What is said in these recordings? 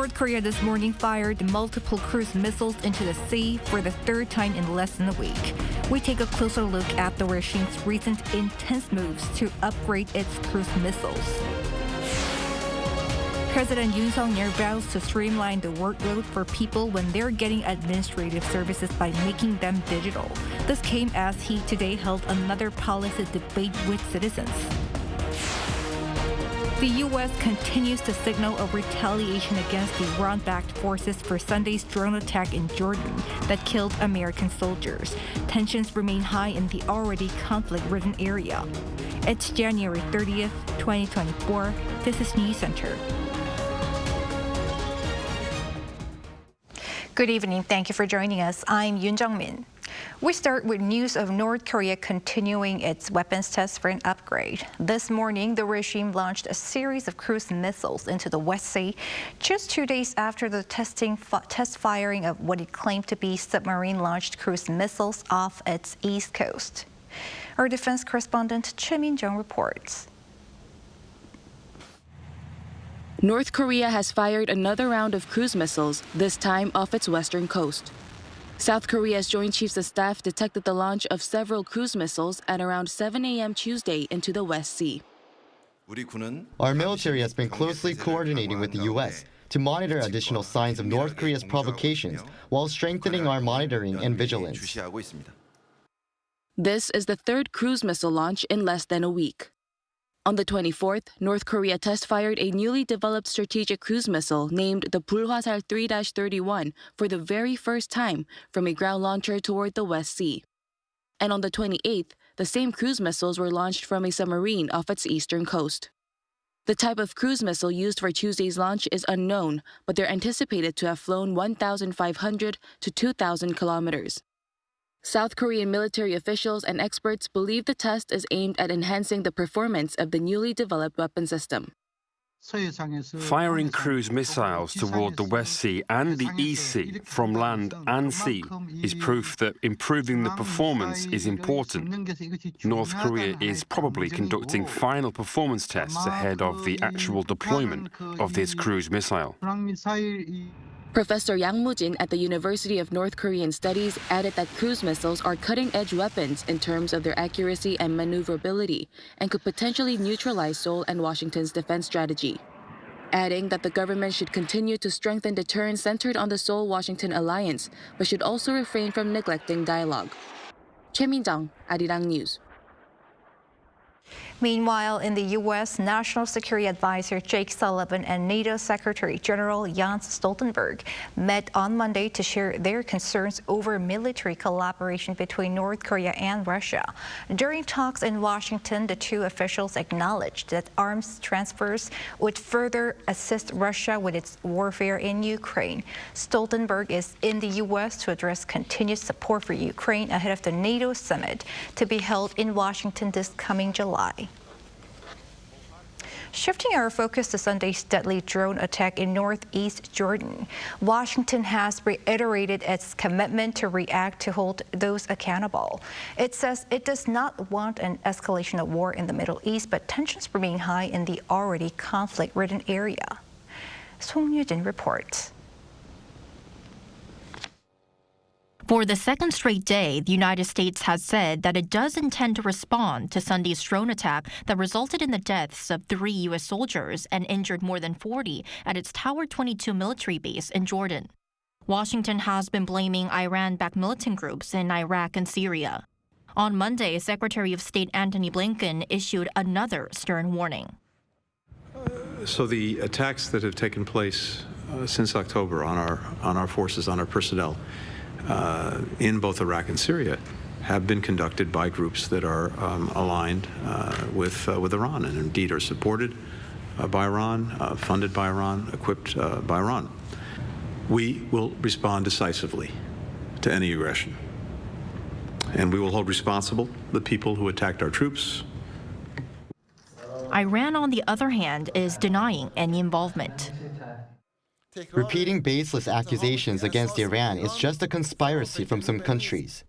North Korea this morning fired multiple cruise missiles into the sea for the third time in less than a week. We take a closer look at the regime's recent intense moves to upgrade its cruise missiles. President Yoon vows to streamline the workload for people when they're getting administrative services by making them digital. This came as he today held another policy debate with citizens. The U.S. continues to signal a retaliation against the Iran-backed forces for Sunday's drone attack in Jordan that killed American soldiers. Tensions remain high in the already conflict-ridden area. It's January 30th, 2024. This is Newscenter. Good evening. Thank you for joining us. I'm Yoon Min. We start with news of North Korea continuing its weapons tests for an upgrade. This morning, the regime launched a series of cruise missiles into the West Sea, just 2 days after the test firing of what it claimed to be submarine-launched cruise missiles off its east coast. Our defense correspondent Choi Min-jung reports. North Korea has fired another round of cruise missiles, this time off its western coast. South Korea's Joint Chiefs of Staff detected the launch of several cruise missiles at around 7 a.m. Tuesday into the West Sea. Our military has been closely coordinating with the U.S. to monitor additional signs of North Korea's provocations while strengthening our monitoring and vigilance. This is the third cruise missile launch in less than a week. On the 24th, North Korea test-fired a newly developed strategic cruise missile named the Bulhwasal 3-31 for the very first time from a ground launcher toward the West Sea. And on the 28th, the same cruise missiles were launched from a submarine off its eastern coast. The type of cruise missile used for Tuesday's launch is unknown, but they're anticipated to have flown 1,500 to 2,000 kilometers. South Korean military officials and experts believe the test is aimed at enhancing the performance of the newly developed weapon system. Firing cruise missiles toward the West Sea and the East Sea from land and sea is proof that improving the performance is important. North Korea is probably conducting final performance tests ahead of the actual deployment of this cruise missile. Professor Yang Mu-jin at the University of North Korean Studies added that cruise missiles are cutting-edge weapons in terms of their accuracy and maneuverability and could potentially neutralize Seoul and Washington's defense strategy, adding that the government should continue to strengthen deterrence centered on the Seoul-Washington alliance, but should also refrain from neglecting dialogue. Choi Min-jung, Arirang News. Meanwhile, in the U.S., National Security Advisor Jake Sullivan and NATO Secretary General Jens Stoltenberg met on Monday to share their concerns over military collaboration between North Korea and Russia. During talks in Washington, the two officials acknowledged that arms transfers would further assist Russia with its warfare in Ukraine. Stoltenberg is in the U.S. to address continued support for Ukraine ahead of the NATO summit to be held in Washington this coming July. Shifting our focus to Sunday's deadly drone attack in northeast Jordan, Washington has reiterated its commitment to react to hold those accountable. It says it does not want an escalation of war in the Middle East, but tensions remain high in the already conflict-ridden area. Song Yoo-jin reports. For the second straight day, the United States has said that it does intend to respond to Sunday's drone attack that resulted in the deaths of 3 U.S. soldiers and injured more than 40 at its Tower 22 military base in Jordan. Washington has been blaming Iran-backed militant groups in Iraq and Syria. On Monday, Secretary of State Antony Blinken issued another stern warning. So the attacks that have taken place since October on our forces, on our personnel, in both Iraq and Syria have been conducted by groups that are aligned with Iran and indeed are supported by Iran, funded by Iran, equipped by Iran. We will respond decisively to any aggression, and we will hold responsible the people who attacked our troops. Iran, on the other hand, is denying any involvement. Repeating baseless accusations against Iran is just a conspiracy from some countries.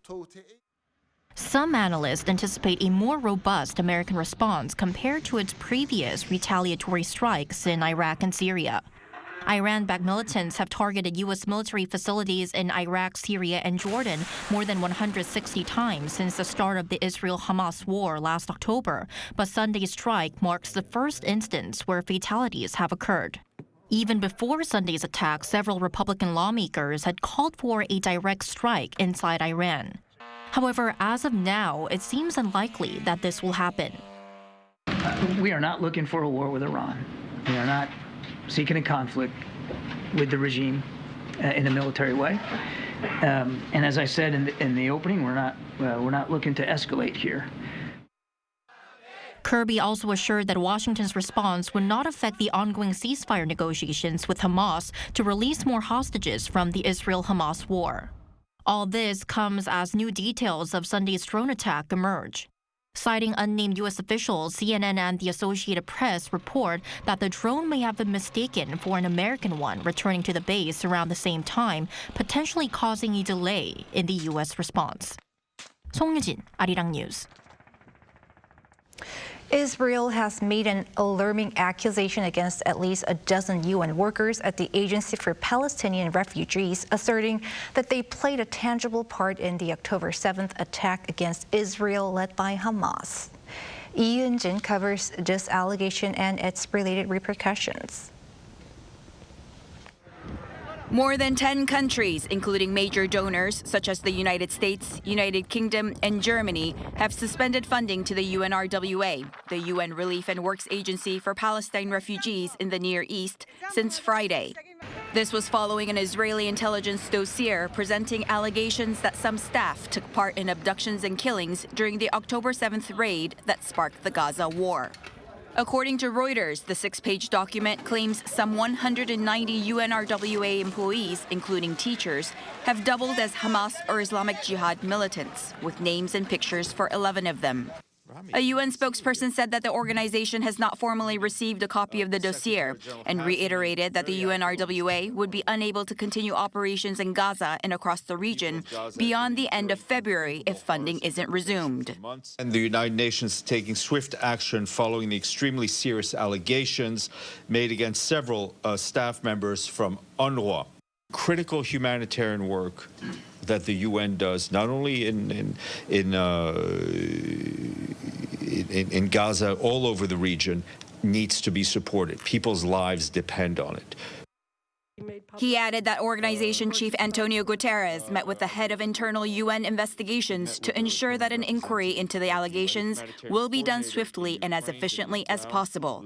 Some analysts anticipate a more robust American response compared to its previous retaliatory strikes in Iraq and Syria. Iran-backed militants have targeted U.S. military facilities in Iraq, Syria, and Jordan more than 160 times since the start of the Israel-Hamas war last October, but Sunday's strike marks the first instance where fatalities have occurred. Even before Sunday's attack, several Republican lawmakers had called for a direct strike inside Iran. However, as of now, it seems unlikely that this will happen. We are not looking for a war with Iran. We are not seeking a conflict with the regime in a military way. And as I said in the opening, we're not looking to escalate here. Kirby also assured that Washington's response would not affect the ongoing ceasefire negotiations with Hamas to release more hostages from the Israel-Hamas war. All this comes as new details of Sunday's drone attack emerge. Citing unnamed U.S. officials, CNN and the Associated Press report that the drone may have been mistaken for an American one returning to the base around the same time, potentially causing a delay in the U.S. response. 송유진, Arirang News. Israel has made an alarming accusation against at least a dozen UN workers at the Agency for Palestinian Refugees, asserting that they played a tangible part in the October 7th attack against Israel led by Hamas. Yoon covers this allegation and its related repercussions. More than 10 countries, including major donors such as the United States, United Kingdom, and Germany, have suspended funding to the UNRWA, the UN Relief and Works Agency for Palestine refugees in the Near East, since Friday. This was following an Israeli intelligence dossier presenting allegations that some staff took part in abductions and killings during the October 7th raid that sparked the Gaza war. According to Reuters, the 6-page document claims some 190 UNRWA employees, including teachers, have doubled as Hamas or Islamic Jihad militants, with names and pictures for 11 of them. A UN spokesperson said that the organization has not formally received a copy of the dossier and reiterated that the UNRWA would be unable to continue operations in Gaza and across the region beyond the end of February if funding isn't resumed. And the United Nations taking swift action following the extremely serious allegations made against several staff members from UNRWA. Critical humanitarian work that the UN does, not only in Gaza, all over the region, needs to be supported. People's lives depend on it. He added that organization chief Antonio Guterres met with the head of internal UN investigations to ensure that an inquiry into the allegations will be done swiftly and as efficiently as possible.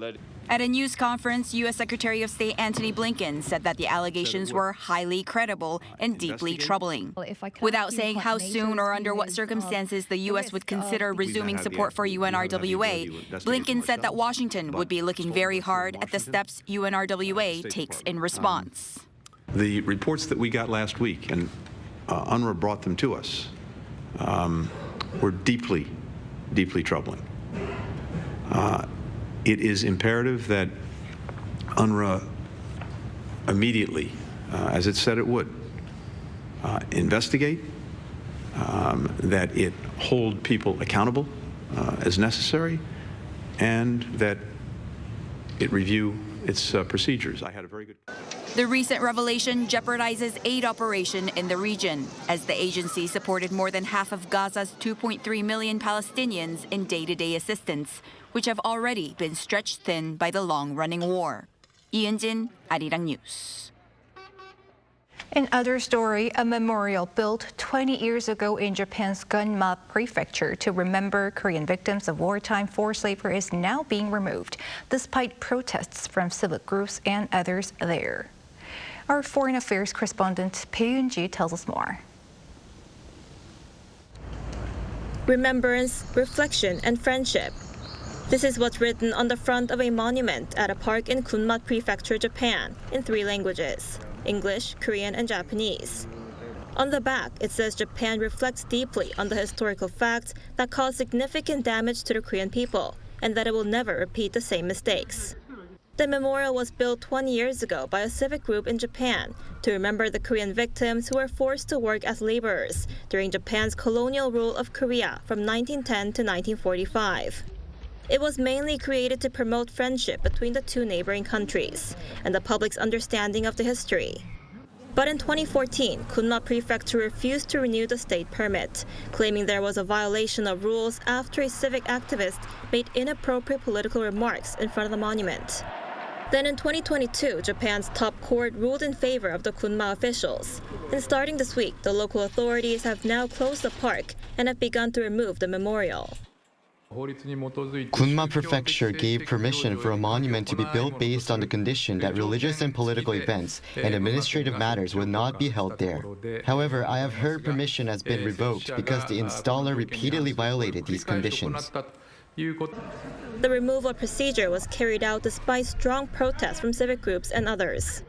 At a news conference, U.S. Secretary of State Antony Blinken said that the allegations were highly credible and deeply troubling. Without saying how soon or under what circumstances the U.S. would consider resuming support for UNRWA, Blinken said that Washington would be looking very hard at the steps UNRWA takes in response. The reports that we got last week, and UNRWA brought them to us, were deeply, deeply troubling. It is imperative that UNRWA immediately, as it said it would, investigate, that it hold people accountable as necessary, and that it review its procedures. I had a very good... The recent revelation jeopardizes aid operation in the region, as the agency supported more than half of Gaza's 2.3 million Palestinians in day-to-day assistance, which have already been stretched thin by the long-running war. Yoon, Arirang News. In other story, a memorial built 20 years ago in Japan's Gunma Prefecture to remember Korean victims of wartime forced labor is now being removed, despite protests from civic groups and others there. Our foreign affairs correspondent Bae-Yoon-ji tells us more. Remembrance, reflection, and friendship. This is what's written on the front of a monument at a park in Gunma Prefecture, Japan, in 3 languages: English, Korean, and Japanese. On the back, it says Japan reflects deeply on the historical facts that caused significant damage to the Korean people, and that it will never repeat the same mistakes. The memorial was built 20 years ago by a civic group in Japan to remember the Korean victims who were forced to work as laborers during Japan's colonial rule of Korea from 1910 to 1945. It was mainly created to promote friendship between the two neighboring countries and the public's understanding of the history. But in 2014, Gunma Prefecture refused to renew the state permit, claiming there was a violation of rules after a civic activist made inappropriate political remarks in front of the monument. Then in 2022, Japan's top court ruled in favor of the Gunma officials. And starting this week, the local authorities have now closed the park and have begun to remove the memorial. Gunma Prefecture gave permission for a monument to be built based on the condition that religious and political events and administrative matters would not be held there. However, I have heard permission has been revoked because the installer repeatedly violated these conditions. The removal procedure was carried out despite strong protests from civic groups and others.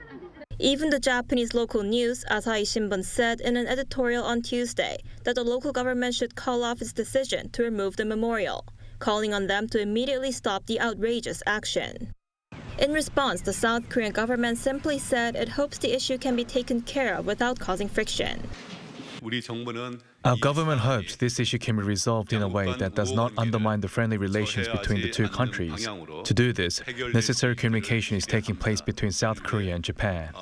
Even the Japanese local news, Asahi Shimbun, said in an editorial on Tuesday that the local government should call off its decision to remove the memorial, calling on them to immediately stop the outrageous action. In response, the South Korean government simply said it hopes the issue can be taken care of without causing friction. Our government hopes this issue can be resolved in a way that does not undermine the friendly relations between the two countries. To do this, necessary communication is taking place between South Korea and Japan.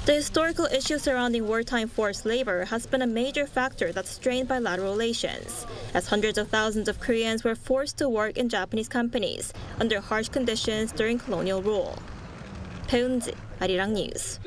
The historical issue surrounding wartime forced labor has been a major factor that strained bilateral relations, as hundreds of thousands of Koreans were forced to work in Japanese companies under harsh conditions during colonial rule. 배은지, Arirang News.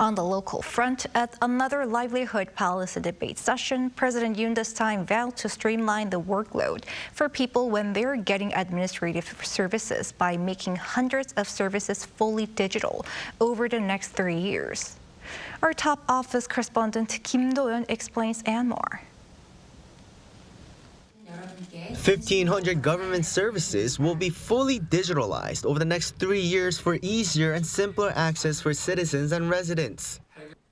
On the local front, at another livelihood policy debate session, President Yoon this time vowed to streamline the workload for people when they're getting administrative services by making hundreds of services fully digital over the next 3 years. Our top office correspondent Kim Do-yeon explains and more. 1,500 government services will be fully digitalized over the next 3 years for easier and simpler access for citizens and residents.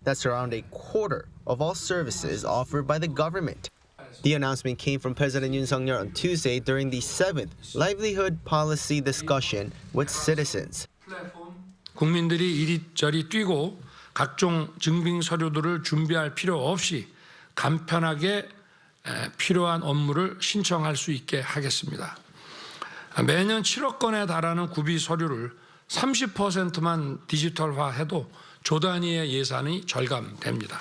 That's around a quarter of all services offered by the government. The announcement came from President Yoon Suk-yeol on Tuesday during the 7th livelihood policy discussion with citizens. 국민들이 이리저리 뛰고 각종 증빙 서류들을 준비할 필요 없이 간편하게 필요한 업무를 신청할 수 있게 하겠습니다. 매년 7억 건에 달하는 구비 서류를 30%만 디지털화해도 조 단위의 예산이 절감됩니다.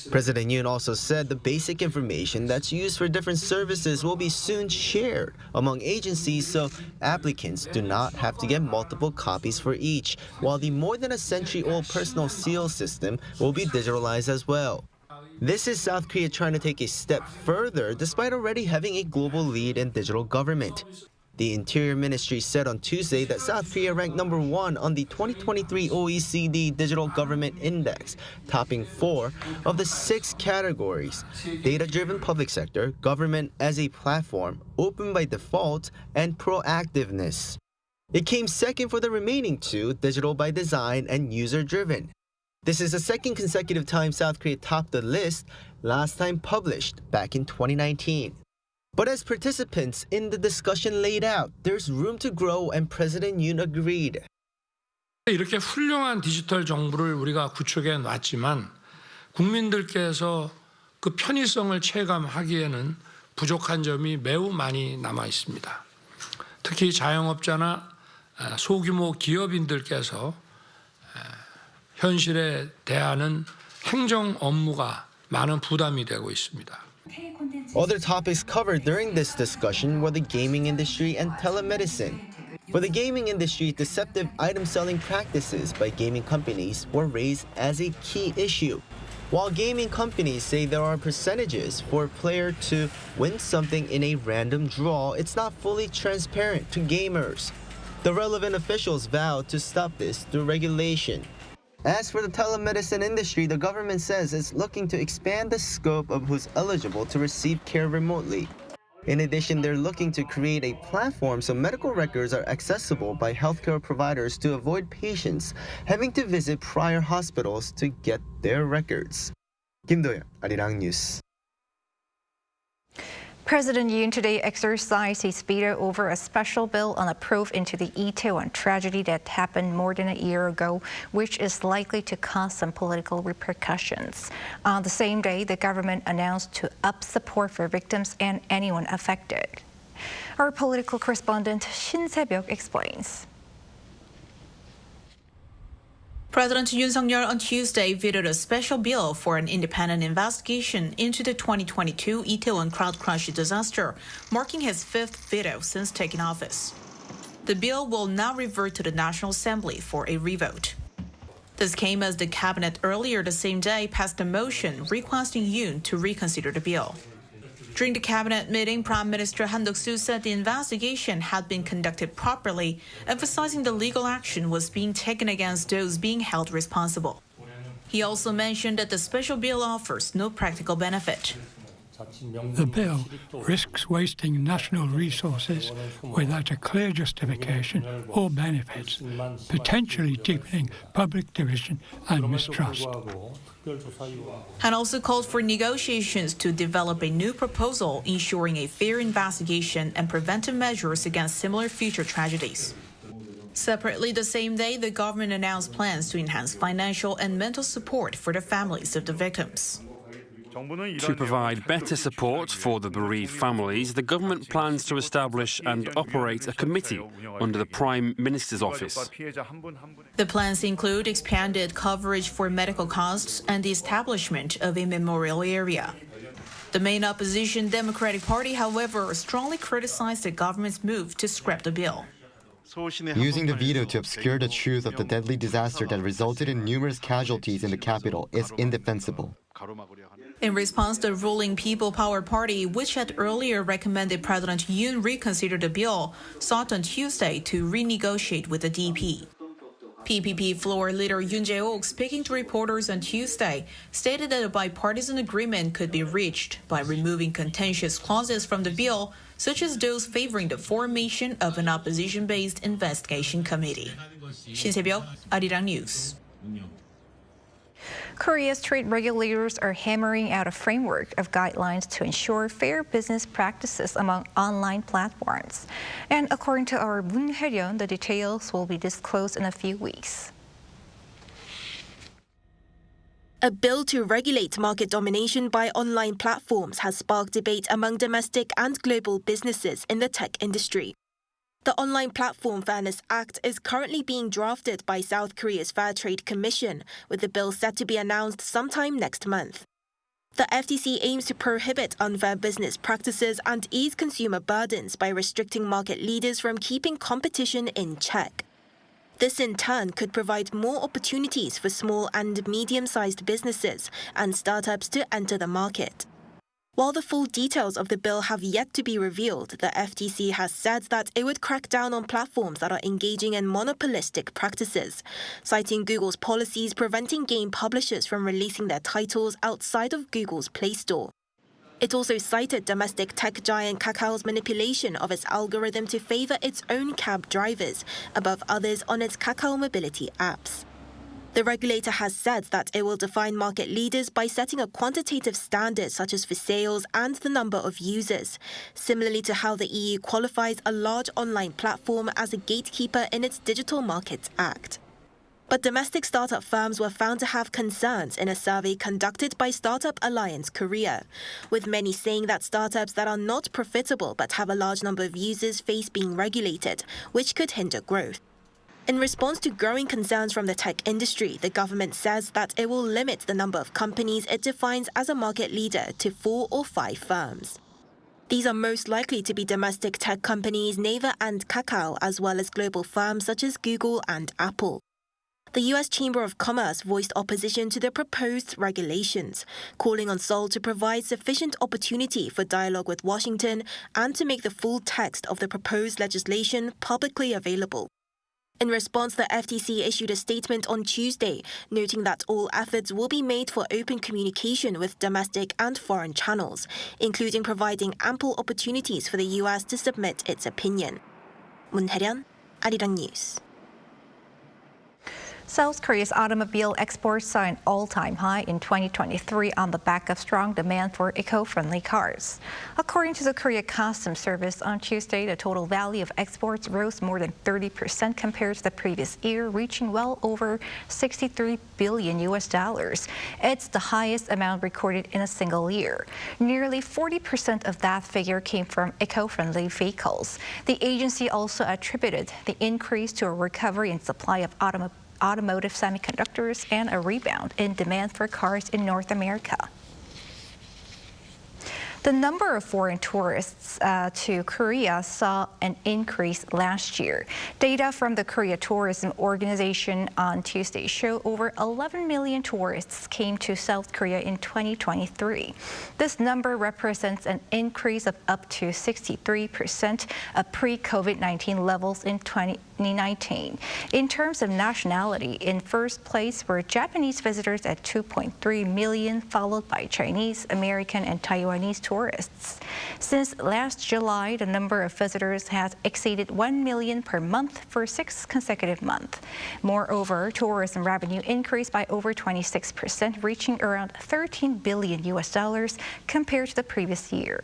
President Yoon also said the basic information that's used for different services will be soon shared among agencies so applicants do not have to get multiple copies for each, while the more than a century-old personal seal system will be digitalized as well. This is South Korea trying to take a step further despite already having a global lead in digital government. The Interior Ministry said on Tuesday that South Korea ranked #1 on the 2023 OECD Digital Government Index, topping 4 of the 6 categories: data-driven public sector, government as a platform, open by default, and proactiveness. It came second for the remaining 2, digital by design and user-driven. This is the second consecutive time South Korea topped the list, last time published back in 2019. But as participants in the discussion laid out, there's room to grow, and President Yoon agreed. 이렇게 훌륭한 디지털 정부를 우리가 구축해 놨지만 국민들께서 그 편의성을 체감하기에는 부족한 점이 매우 많이 남아 있습니다. 특히 자영업자나 소규모 기업인들께서 현실에 대하는 행정 업무가 많은 부담이 되고 있습니다. Other topics covered during this discussion were the gaming industry and telemedicine. For the gaming industry, deceptive item selling practices by gaming companies were raised as a key issue. While gaming companies say there are percentages for a player to win something in a random draw, it's not fully transparent to gamers. The relevant officials vowed to stop this through regulation. As for the telemedicine industry, the government says it's looking to expand the scope of who's eligible to receive care remotely. In addition, they're looking to create a platform so medical records are accessible by healthcare providers to avoid patients having to visit prior hospitals to get their records. Kim Do-yeon, Arirang News. President Yoon today exercised his veto over a special bill on a probe into the Itaewon tragedy that happened more than a year ago, which is likely to cause some political repercussions. On the same day, the government announced to up support for victims and anyone affected. Our political correspondent Shin Se-byuk explains. President Yoon Suk-yeol on Tuesday vetoed a special bill for an independent investigation into the 2022 Itaewon crowd crush disaster, marking his fifth veto since taking office. The bill will now revert to the National Assembly for a revote. This came as the cabinet earlier the same day passed a motion requesting Yoon to reconsider the bill. During the cabinet meeting, Prime Minister Han Duck-soo said the investigation had been conducted properly, emphasizing the legal action was being taken against those being held responsible. He also mentioned that the special bill offers no practical benefit. The bill risks wasting national resources without a clear justification or benefits, potentially deepening public division and mistrust. Han also called for negotiations to develop a new proposal ensuring a fair investigation and preventive measures against similar future tragedies. Separately, the same day, the government announced plans to enhance financial and mental support for the families of the victims. To provide better support for the bereaved families, the government plans to establish and operate a committee under the Prime Minister's office. The plans include expanded coverage for medical costs and the establishment of a memorial area. The main opposition Democratic Party, however, strongly criticized the government's move to scrap the bill. Using the veto to obscure the truth of the deadly disaster that resulted in numerous casualties in the capital is indefensible. In response, the ruling People Power Party, which had earlier recommended President Yoon reconsider the bill, sought on Tuesday to renegotiate with the DP. PPP floor leader Yoon Jae-ok, speaking to reporters on Tuesday, stated that a bipartisan agreement could be reached by removing contentious clauses from the bill, such as those favoring the formation of an opposition-based investigation committee. Shin Se-byuk, Arirang News. Korea's trade regulators are hammering out a framework of guidelines to ensure fair business practices among online platforms. And according to our Moon Hae-ryun, the details will be disclosed in a few weeks. A bill to regulate market domination by online platforms has sparked debate among domestic and global businesses in the tech industry. The Online Platform Fairness Act is currently being drafted by South Korea's Fair Trade Commission, with the bill set to be announced sometime next month. The FTC aims to prohibit unfair business practices and ease consumer burdens by restricting market leaders from keeping competition in check. This in turn could provide more opportunities for small and medium-sized businesses and startups to enter the market. While the full details of the bill have yet to be revealed, the FTC has said that it would crack down on platforms that are engaging in monopolistic practices, citing Google's policies preventing game publishers from releasing their titles outside of Google's Play Store. It also cited domestic tech giant Kakao's manipulation of its algorithm to favor its own cab drivers above others on its Kakao mobility apps. The regulator has said that it will define market leaders by setting a quantitative standard such as for sales and the number of users, similarly to how the EU qualifies a large online platform as a gatekeeper in its Digital Markets Act. But domestic startup firms were found to have concerns in a survey conducted by Startup Alliance Korea, with many saying that startups that are not profitable but have a large number of users face being regulated, which could hinder growth. In response to growing concerns from the tech industry, the government says that it will limit the number of companies it defines as a market leader to 4 or 5 firms. These are most likely to be domestic tech companies Naver and Kakao, as well as global firms such as Google and Apple. The U.S. Chamber of Commerce voiced opposition to the proposed regulations, calling on Seoul to provide sufficient opportunity for dialogue with Washington and to make the full text of the proposed legislation publicly available. In response, the FTC issued a statement on Tuesday, noting that all efforts will be made for open communication with domestic and foreign channels, including providing ample opportunities for the US to submit its opinion. 문혜련, Arirang News. South Korea's automobile exports saw an all-time high in 2023 on the back of strong demand for eco-friendly cars. According to the Korea Customs Service, on Tuesday, the total value of exports rose more than 30% compared to the previous year, reaching well over $63 billion. It's the highest amount recorded in a single year. Nearly 40% of that figure came from eco-friendly vehicles. The agency also attributed the increase to a recovery in supply of automotive semiconductors and a rebound in demand for cars in North America. The number of foreign tourists to Korea saw an increase last year. Data from the Korea Tourism Organization on Tuesday show over 11 million tourists came to South Korea in 2023. This number represents an increase of up to 63% of pre-COVID-19 levels in 2019. In terms of nationality, in first place were Japanese visitors at 2.3 million, followed by Chinese, American, and Taiwanese tourists. Since last July, the number of visitors has exceeded 1 million per month for 6 consecutive months. Moreover, tourism revenue increased by over 26%, reaching around $13 billion compared to the previous year.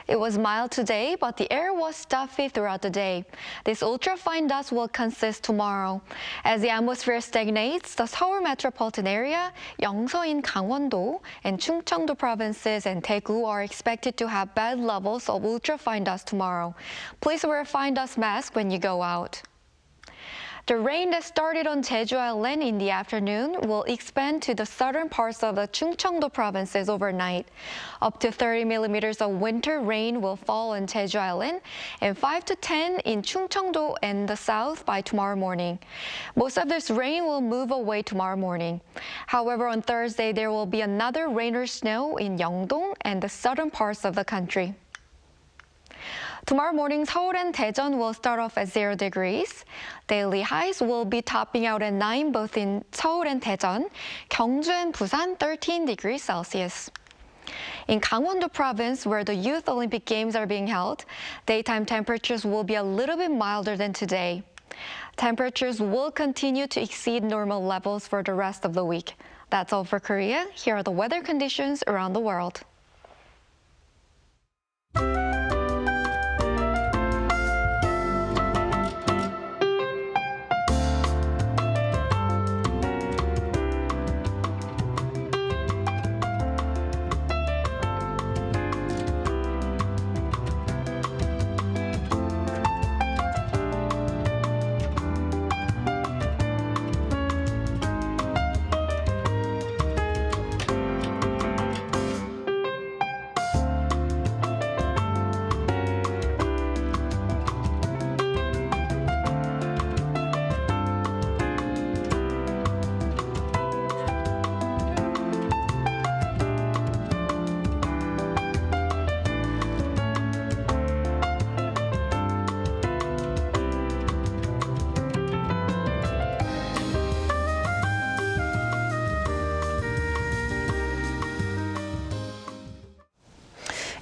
It was mild today, but the air was stuffy throughout the day. This ultrafine dust will consist tomorrow. As the atmosphere stagnates, the Seoul metropolitan area, Yeongseon, Gangwon-do, and Chungcheongdo provinces and Daegu are expected to have bad levels of ultrafine dust tomorrow. Please wear a fine dust mask when you go out. The rain that started on Jeju Island in the afternoon will expand to the southern parts of the Chungcheongdo provinces overnight. Up to 30 millimeters of winter rain will fall on Jeju Island and 5 to 10 in Chungcheongdo and the south by tomorrow morning. Most of this rain will move away tomorrow morning. However, on Thursday, there will be another rain or snow in Yeongdong and the southern parts of the country. Tomorrow morning, Seoul and Daejeon will start off at 0 degrees. Daily highs will be topping out at 9 both in Seoul and Daejeon, Gyeongju and Busan 13 degrees Celsius. In Gangwon-do province, where the Youth Olympic Games are being held, daytime temperatures will be a little bit milder than today. Temperatures will continue to exceed normal levels for the rest of the week. That's all for Korea. Here are the weather conditions around the world.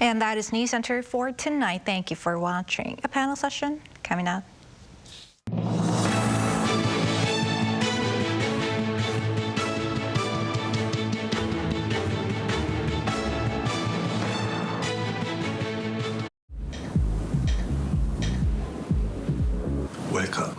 And that is Newscenter for tonight. Thank you for watching. A panel session coming up. Welcome.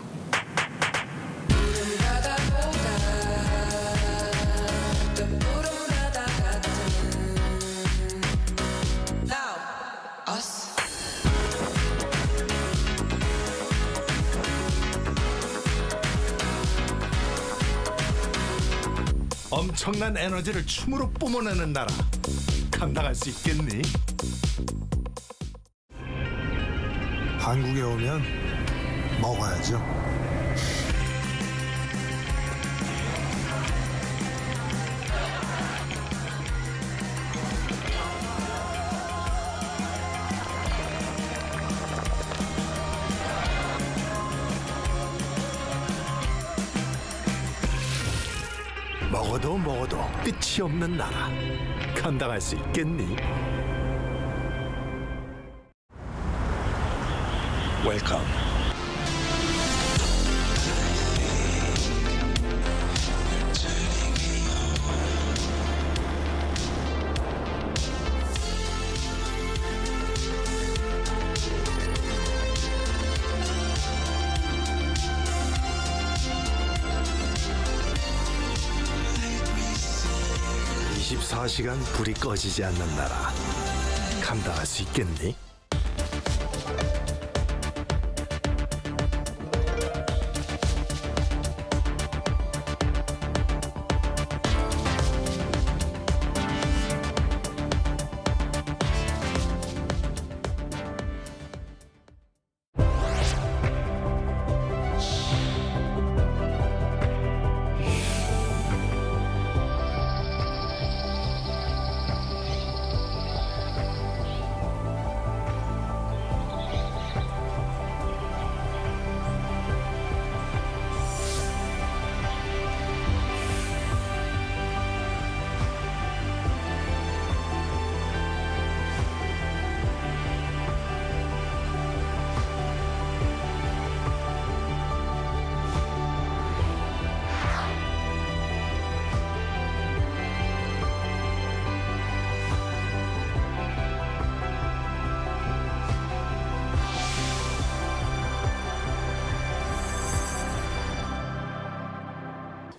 엄청난 에너지를 춤으로 뿜어내는 나라. 감당할 수 있겠니? 한국에 오면 먹어야죠. 먹어도 끝이 없는 나라. 감당할 수 있겠니? 웰컴. (24시간) 불이 꺼지지 않는 나라. 감당할 수 있겠니?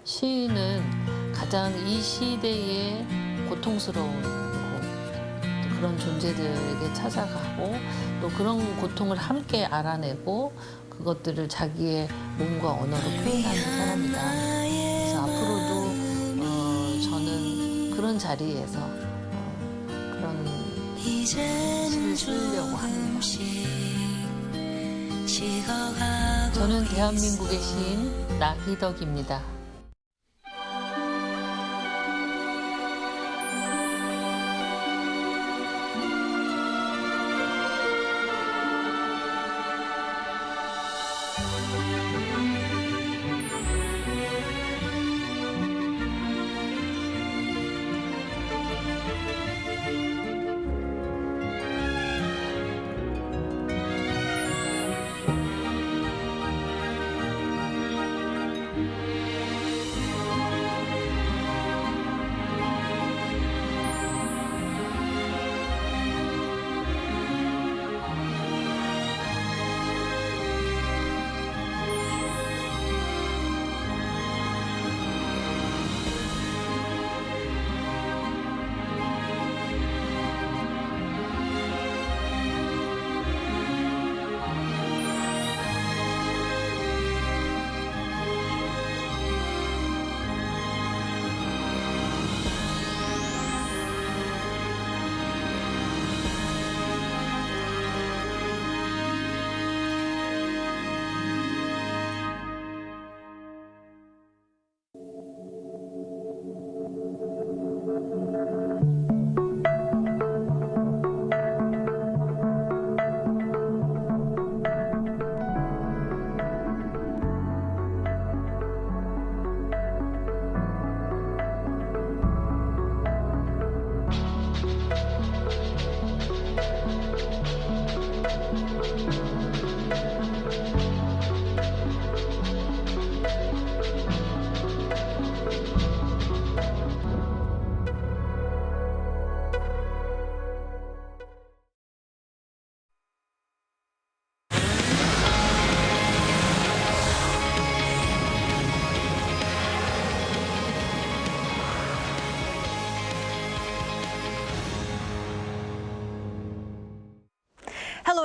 시인은 가장 이 시대의 고통스러운 그런 존재들에게 찾아가고 또 그런 고통을 함께 알아내고 그것들을 자기의 몸과 언어로 표현하는 사람이다. 그래서 앞으로도 저는 그런 자리에서 그런 시를 쓰려고 합니다. 저는 대한민국의 시인 나희덕입니다.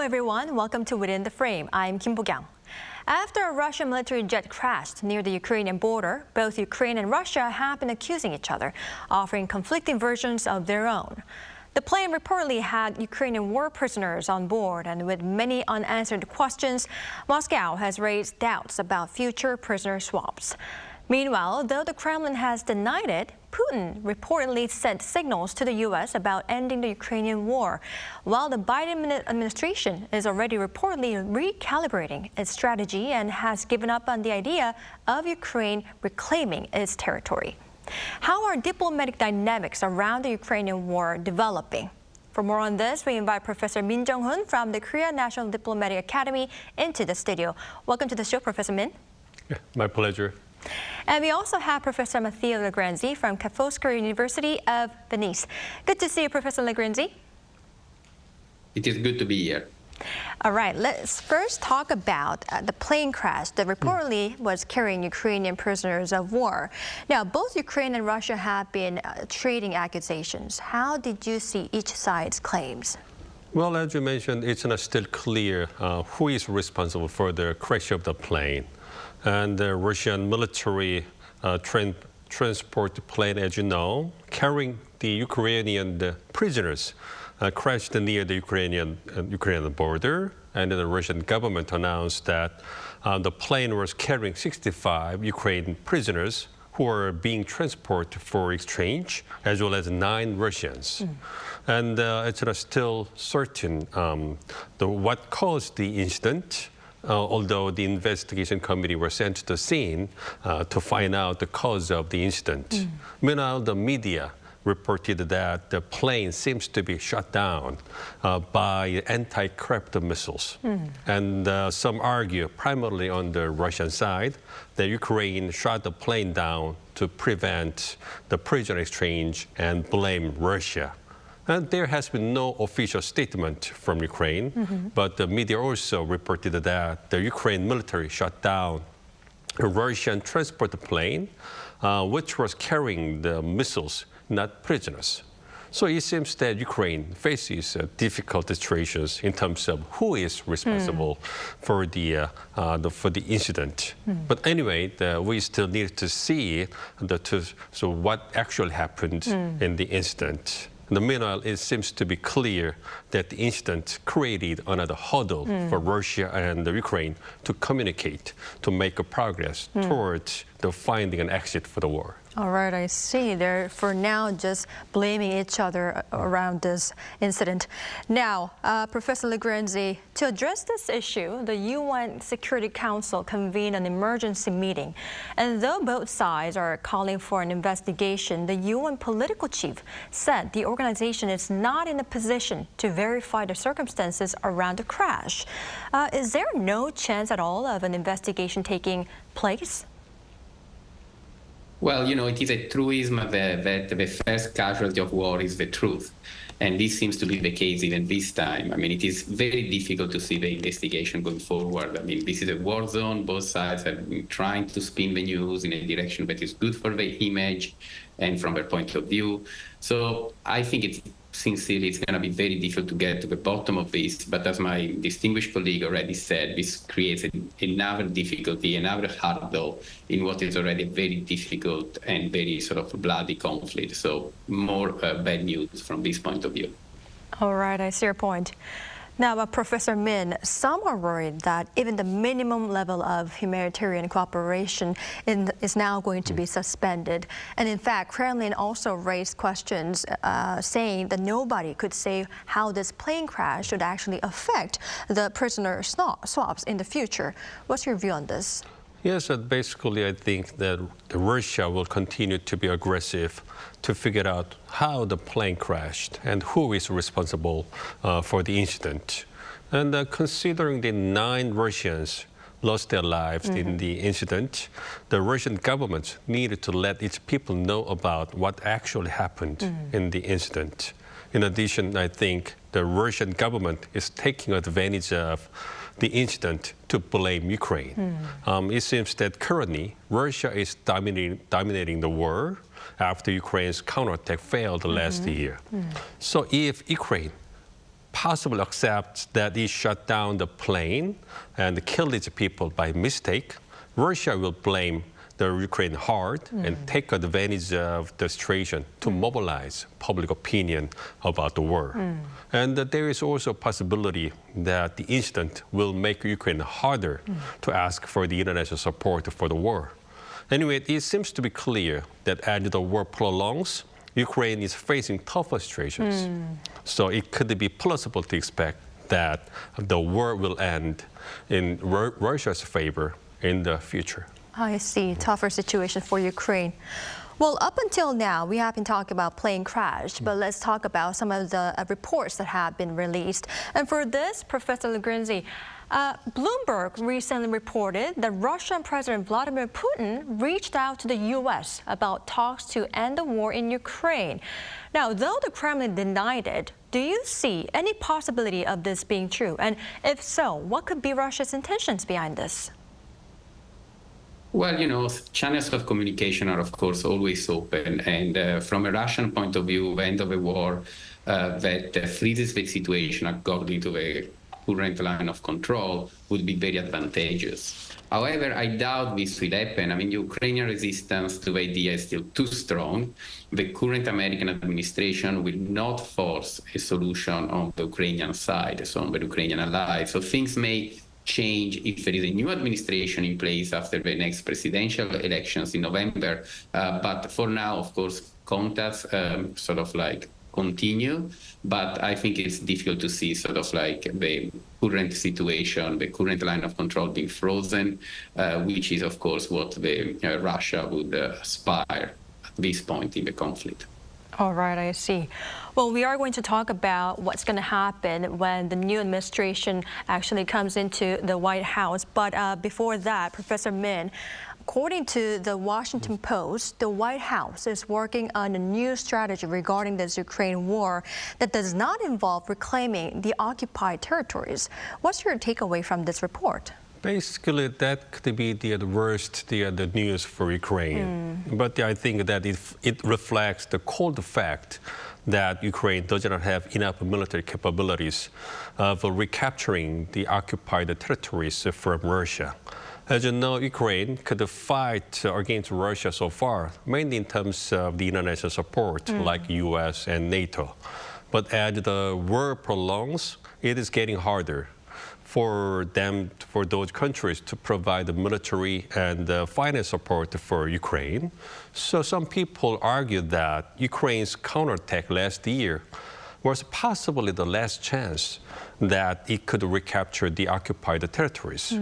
everyone. Welcome to Within the Frame. I'm Kim Bo-kyung. After a Russian military jet crashed near the Ukrainian border, both Ukraine and Russia have been accusing each other, offering conflicting versions of their own. The plane reportedly had Ukrainian war prisoners on board, and with many unanswered questions, Moscow has raised doubts about future prisoner swaps. Meanwhile, though the Kremlin has denied it, Putin reportedly sent signals to the U.S. about ending the Ukrainian war, while the Biden administration is already reportedly recalibrating its strategy and has given up on the idea of Ukraine reclaiming its territory. How are diplomatic dynamics around the Ukrainian war developing? For more on this, we invite Professor Min Jung-hoon from the Korea National Diplomatic Academy into the studio. Welcome to the show, Professor Min. Yeah, my pleasure. And we also have Professor Matteo Legrenzi from Ca' Foscari University of Venice. Good to see you, Professor Legrenzi. It is good to be here. All right, let's first talk about the plane crash that reportedly was carrying Ukrainian prisoners of war. Now, both Ukraine and Russia have been trading accusations. How did you see each side's claims? Well, as you mentioned, it's not still clear who is responsible for the crash of the plane. And the Russian military transport plane, as you know, carrying the Ukrainian prisoners, crashed near the Ukrainian border. And the Russian government announced that the plane was carrying 65 Ukrainian prisoners who were being transported for exchange, as well as 9 Russians. And it's not still certain what caused the incident. Although the investigation committee was sent to the scene to find out the cause of the incident. Meanwhile, the media reported that the plane seems to be shot down by anti-craft missiles. And some argue, primarily on the Russian side, that Ukraine shot the plane down to prevent the prisoner exchange and blame Russia. And there has been no official statement from Ukraine, but the media also reported that the Ukraine military shot down a Russian transport plane, which was carrying the missiles, not prisoners. So it seems that Ukraine faces difficult situations in terms of who is responsible for the incident. But anyway, we still need to see what actually happened in the incident. Meanwhile, it seems to be clear that the incident created another hurdle for Russia and Ukraine to communicate, to make a progress towards the finding an exit for the war. All right, I see. They're, for now, just blaming each other around this incident. Now, Professor Legrenzi, to address this issue, the UN Security Council convened an emergency meeting. And though both sides are calling for an investigation, the UN political chief said the organization is not in a position to verify the circumstances around the crash. Is there no chance at all of an investigation taking place? Well, it is a truism that the first casualty of war is the truth. And this seems to be the case even this time. I mean, it is very difficult to see the investigation going forward. I mean, this is a war zone. Both sides have been trying to spin the news in a direction that is good for their image and from their point of view. So I think sincerely, it's going to be very difficult to get to the bottom of this. But as my distinguished colleague already said, this creates another difficulty, another hurdle in what is already a very difficult and very sort of bloody conflict. So more bad news from this point of view. All right, I see your point. Now, Professor Min, some are worried that even the minimum level of humanitarian cooperation is now going to be suspended. And in fact, Kremlin also raised questions saying that nobody could say how this plane crash should actually affect the prisoner swaps in the future. What's your view on this? Yes, basically I think that Russia will continue to be aggressive to figure out how the plane crashed and who is responsible for the incident. And considering the 9 Russians lost their lives in the incident, the Russian government needed to let its people know about what actually happened in the incident. In addition, I think the Russian government is taking advantage of the incident to blame Ukraine. It seems that currently Russia is dominating the war after Ukraine's counterattack failed last year. So if Ukraine possibly accept that it shut down the plane and killed its people by mistake, Russia will blame the Ukraine hard and take advantage of the situation to mobilize public opinion about the war. And there is also a possibility that the incident will make Ukraine harder to ask for the international support for the war. Anyway, it seems to be clear that as the war prolongs, Ukraine is facing tougher situations. So it could be plausible to expect that the war will end in Russia's favor in the future. I see. Tougher situation for Ukraine. Well, up until now, we have been talking about plane crash, but let's talk about some of the reports that have been released. And for this, Professor Legrenzi, Bloomberg recently reported that Russian President Vladimir Putin reached out to the U.S. about talks to end the war in Ukraine. Now, though the Kremlin denied it, do you see any possibility of this being true? And if so, what could be Russia's intentions behind this? Well, channels of communication are, of course, always open. And from a Russian point of view, the end of a war that freezes the situation according to the current line of control would be very advantageous. However, I doubt this will happen. I mean, Ukrainian resistance to the idea is still too strong. The current American administration will not force a solution on the Ukrainian side, so on the Ukrainian allies. So things may change if there is a new administration in place after the next presidential elections in November. But for now, of course, contacts continue. But I think it's difficult to see the current situation, the current line of control being frozen, which is, of course, what Russia would aspire at this point in the conflict. All right, I see. Well, we are going to talk about what's going to happen when the new administration actually comes into the White House. But before that, Professor Min, according to the Washington Post, the White House is working on a new strategy regarding this Ukraine war that does not involve reclaiming the occupied territories. What's your takeaway from this report? Basically, that could be the worst the news for Ukraine. But I think that it reflects the cold fact that Ukraine does not have enough military capabilities of recapturing the occupied territories from Russia. As you know, Ukraine could fight against Russia so far, mainly in terms of the international support, like US and NATO. But as the war prolongs, it is getting harder for those countries to provide the military and finance support for Ukraine. So some people argue that Ukraine's counterattack last year was possibly the last chance that it could recapture the occupied territories.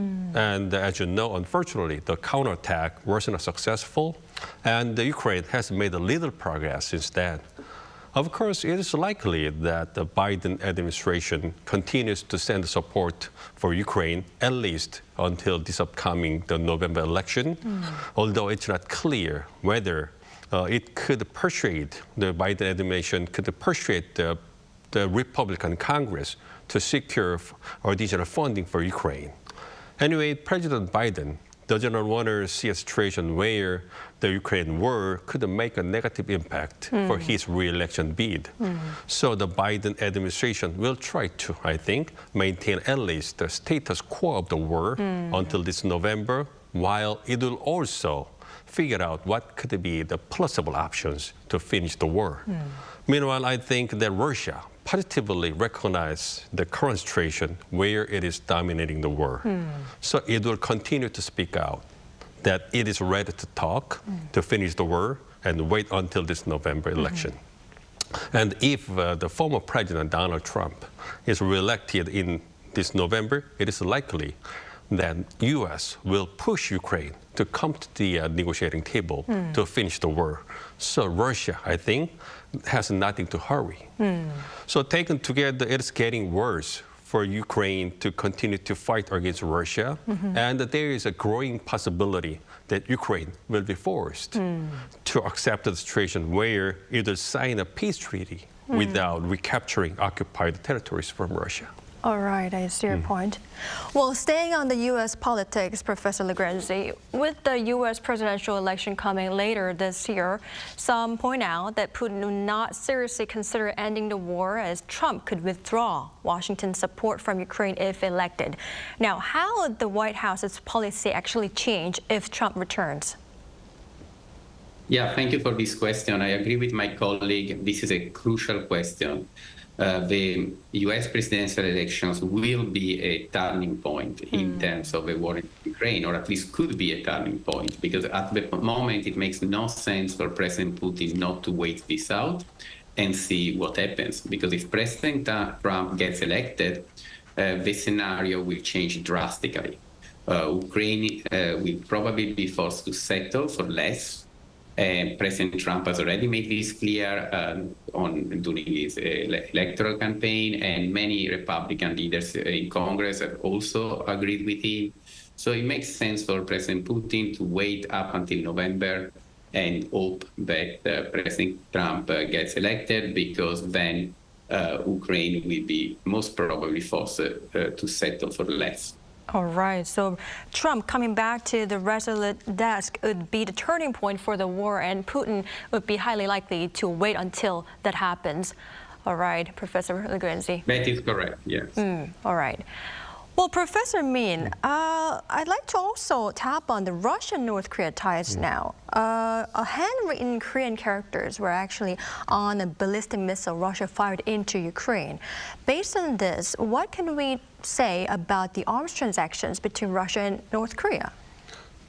And as you know, unfortunately, the counterattack wasn't successful, and Ukraine has made a little progress since then. Of course, it is likely that the Biden administration continues to send support for Ukraine, at least until this upcoming November election, although it's not clear whether it could persuade, the Biden administration could persuade the Republican Congress to secure additional funding for Ukraine. Anyway, President Biden does not want to see a situation where the Ukraine war could make a negative impact for his re-election bid. So the Biden administration will try to, I think, maintain at least the status quo of the war until this November, while it will also figure out what could be the plausible options to finish the war. Meanwhile, I think that Russia positively recognize the current situation where it is dominating the war. So it will continue to speak out that it is ready to talk to finish the war and wait until this November election. And if the former President Donald Trump is reelected in this November, it is likely that U.S. will push Ukraine to come to the negotiating table to finish the war. So Russia, I think, has nothing to hurry. So taken together, it's getting worse for Ukraine to continue to fight against Russia. And there is a growing possibility that Ukraine will be forced to accept the situation where it will sign a peace treaty without recapturing occupied territories from Russia. All right, I see your point. Well, staying on the U.S. politics, Professor Lagranzi, with the U.S. presidential election coming later this year, some point out that Putin would not seriously consider ending the war as Trump could withdraw Washington's support from Ukraine if elected. Now, how would the White House's policy actually change if Trump returns? Yeah, thank you for this question. I agree with my colleague. This is a crucial question. The U.S. presidential elections will be a turning point in terms of the war in Ukraine, or at least could be a turning point, because at the moment it makes no sense for President Putin not to wait this out and see what happens. Because if President Trump gets elected, the scenario will change drastically. Ukraine will probably be forced to settle for less. President Trump has already made this clear during his electoral campaign, and many Republican leaders in Congress have also agreed with him. So it makes sense for President Putin to wait up until November and hope that President Trump gets elected, because then Ukraine will be most probably forced to settle for less. All right, so Trump coming back to the resolute desk would be the turning point for the war, and Putin would be highly likely to wait until that happens. All right, Professor Lagranzi. That is correct, yes. All right. Well, Professor Min, I'd like to also tap on the Russia-North Korea ties now. Handwritten Korean characters were actually on a ballistic missile Russia fired into Ukraine. Based on this, what can we say about the arms transactions between Russia and North Korea?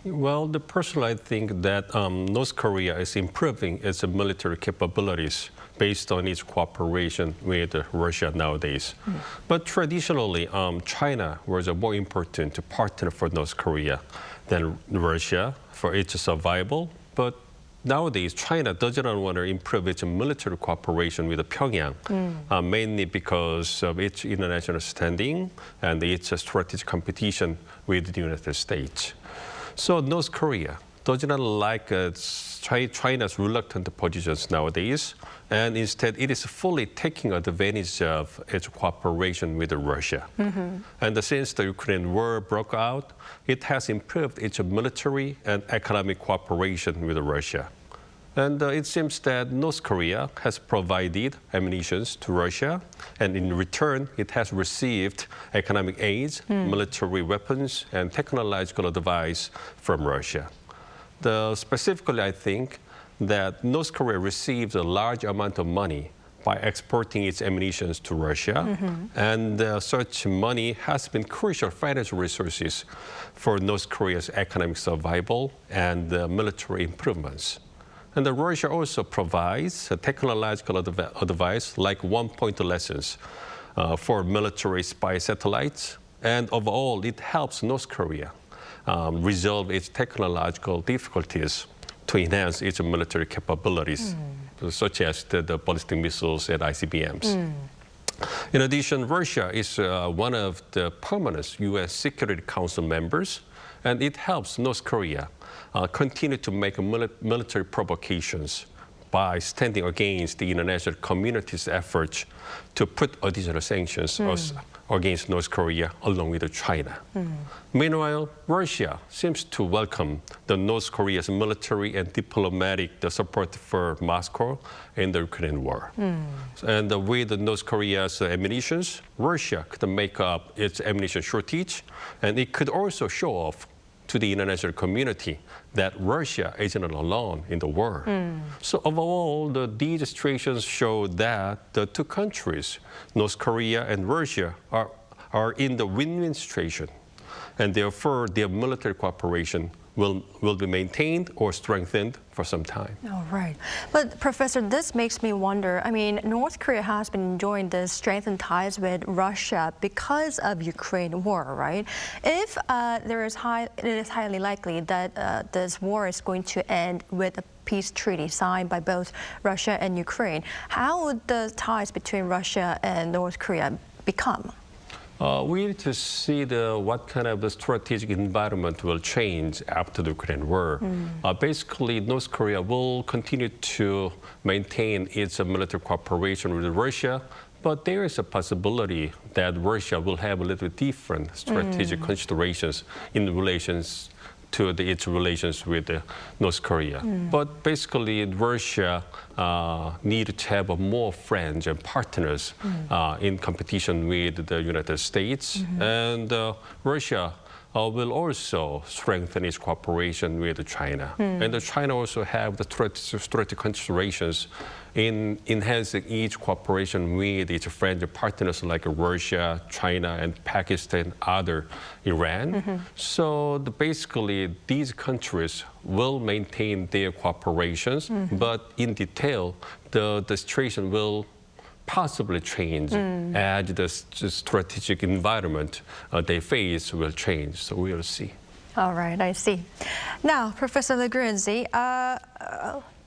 Well, personally, I think that North Korea is improving its military capabilities based on its cooperation with Russia nowadays. But traditionally, China was a more important partner for North Korea than Russia for its survival. But nowadays, China does not want to improve its military cooperation with Pyongyang, mainly because of its international standing and its strategic competition with the United States. So North Korea does not like China's reluctant positions nowadays, and instead it is fully taking advantage of its cooperation with Russia. And since the Ukraine war broke out, it has improved its military and economic cooperation with Russia. And it seems that North Korea has provided ammunition to Russia, and in return, it has received economic aid, military weapons, and technological advice from Russia. Specifically, I think that North Korea received a large amount of money by exporting its ammunition to Russia, and such money has been crucial financial resources for North Korea's economic survival and military improvements. And Russia also provides technological advice like one-point lessons for military spy satellites. And overall, it helps North Korea resolve its technological difficulties to enhance its military capabilities, such as the ballistic missiles and ICBMs. In addition, Russia is one of the permanent U.S. Security Council members, and it helps North Korea continue to make military provocations by standing against the international community's efforts to put additional sanctions against North Korea along with China. Meanwhile, Russia seems to welcome the North Korea's military and diplomatic support for Moscow in the Ukraine war. And with North Korea's ammunition, Russia could make up its ammunition shortage, and it could also show off to the international community that Russia isn't alone in the war. So overall, these situations show that the two countries, North Korea and Russia, are in the win-win situation. And therefore, their military cooperation will be maintained or strengthened for some time. All right. But Professor, this makes me wonder, I mean, North Korea has been enjoying the strengthened ties with Russia because of Ukraine war, right? If it is highly likely that this war is going to end with a peace treaty signed by both Russia and Ukraine, how would the ties between Russia and North Korea become? We need to see what kind of the strategic environment will change after the Ukraine war. Basically, North Korea will continue to maintain its military cooperation with Russia, But there is a possibility that Russia will have a little different strategic considerations in relations to its relations with North Korea. But basically, Russia needs to have more friends and partners in competition with the United States. And Russia will also strengthen its cooperation with China. And China also have the strategic considerations in enhancing each cooperation with its friends and partners like Russia, China, and Pakistan, Iran. So basically, these countries will maintain their cooperations, but in detail, the situation will possibly change as the strategic environment they face will change. So we'll see. All right, I see. Now, Professor Legrenzi,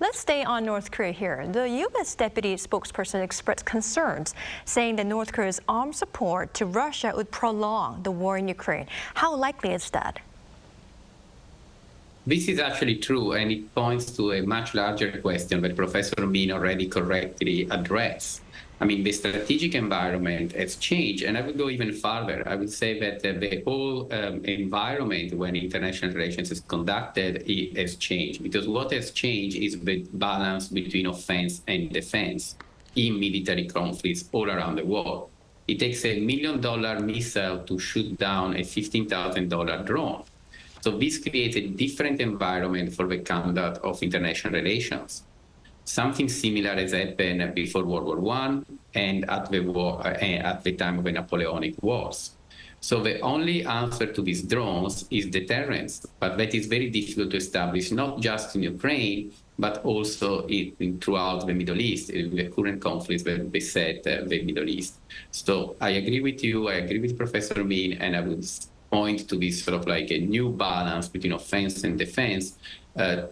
let's stay on North Korea here. The U.S. deputy spokesperson expressed concerns, saying that North Korea's armed support to Russia would prolong the war in Ukraine. How likely is that? This is actually true, and it points to a much larger question that Professor Min already correctly addressed. I mean, the strategic environment has changed, and I would go even further. I would say that the whole environment when international relations is conducted has changed, because what has changed is the balance between offense and defense in military conflicts all around the world. It takes $1 million missile to shoot down a $15,000 drone. So this creates a different environment for the conduct of international relations. Something similar has happened before World War I and at the time of the Napoleonic Wars. So the only answer to these drones is deterrence, but that is very difficult to establish, not just in Ukraine, but also throughout the Middle East, in the current conflicts that beset the Middle East. So I agree with you, I agree with Professor Min, and I would point to this sort of like a new balance between offense and defense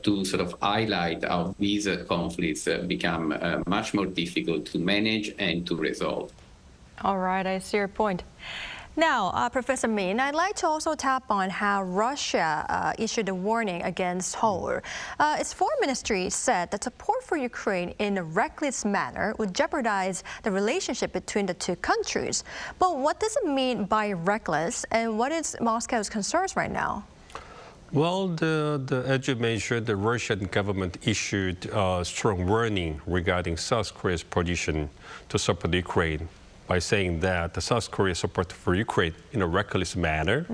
to sort of highlight how these conflicts become much more difficult to manage and to resolve. All right, I see your point. Now, Professor Min, I'd like to also tap on how Russia issued a warning against Seoul. Its foreign ministry said that support for Ukraine in a reckless manner would jeopardize the relationship between the two countries. But what does it mean by reckless, and what is Moscow's concerns right now? Well, as you mentioned, the Russian government issued a strong warning regarding South Korea's position to support Ukraine by saying that the South Korea's support for Ukraine in a reckless manner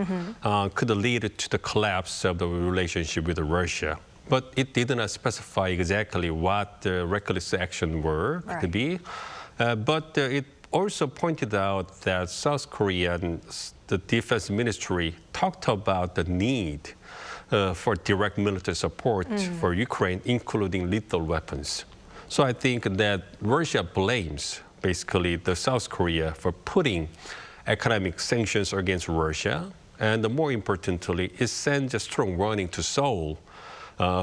could lead to the collapse of the relationship with Russia. But it did not specify exactly what the reckless action were to be. But it also pointed out that South Korea's the defense ministry talked about the need for direct military support for Ukraine, including lethal weapons. So I think that Russia blames basically the South Korea for putting economic sanctions against Russia, and more importantly, it sends a strong warning to Seoul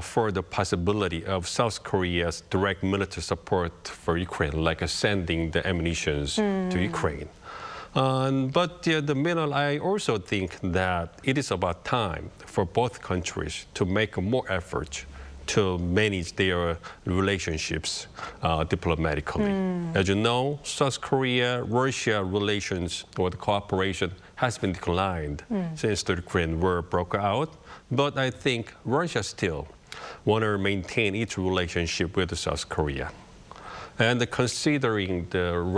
for the possibility of South Korea's direct military support for Ukraine, like sending the ammunition to Ukraine. But meanwhile, I also think that it is about time for both countries to make more effort to manage their relationships diplomatically. As you know, South Korea-Russia relations or the cooperation has been declined since the Ukraine war broke out. But I think Russia still want to maintain its relationship with South Korea. And considering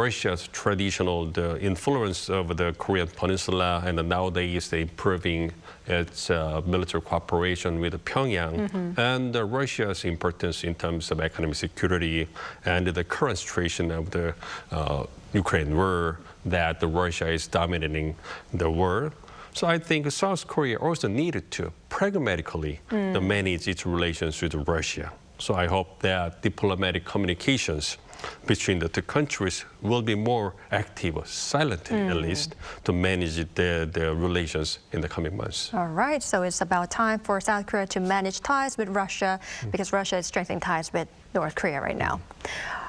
Russia's traditional influence over the Korean Peninsula and nowadays improving its military cooperation with Pyongyang and Russia's importance in terms of economic security and the current situation of the Ukraine war, that Russia is dominating the war. So I think South Korea also needed to pragmatically manage its relations with Russia. So I hope that diplomatic communications between the two countries will be more active, silently at least, to manage their relations in the coming months. All right, so it's about time for South Korea to manage ties with Russia because Russia is strengthening ties with North Korea right now.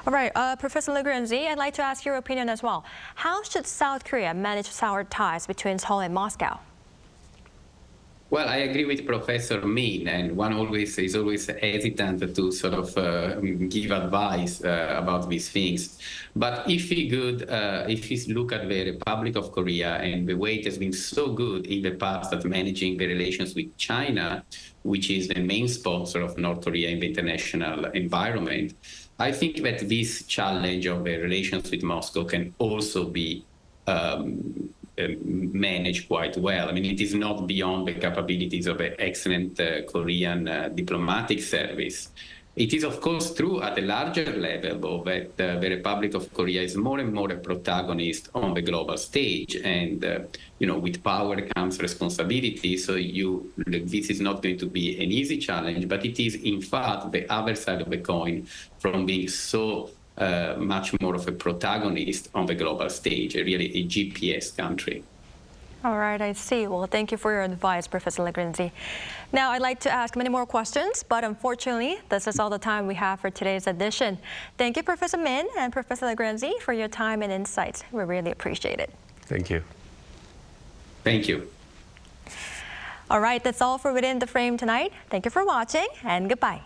All right, Professor Legrenzi, I'd like to ask your opinion as well. How should South Korea manage sour ties between Seoul and Moscow? Well, I agree with Professor Min, and one is always hesitant to sort of give advice about these things. But if we look at the Republic of Korea and the way it has been so good in the past at managing the relations with China, which is the main sponsor of North Korea in the international environment, I think that this challenge of the relations with Moscow can also be managed quite well. I mean, it is not beyond the capabilities of an excellent Korean diplomatic service. It is, of course, true at a larger level that the Republic of Korea is more and more a protagonist on the global stage. And, with power comes responsibility. So this is not going to be an easy challenge, but it is, in fact, the other side of the coin from being so much more of a protagonist on the global stage, really a GPS country. All right, I see. Well, thank you for your advice, Professor Legrenzi. Now, I'd like to ask many more questions, but unfortunately, this is all the time we have for today's edition. Thank you, Professor Min and Professor Legrenzi, for your time and insights. We really appreciate it. Thank you. Thank you. All right, that's all for Within the Frame tonight. Thank you for watching, and goodbye.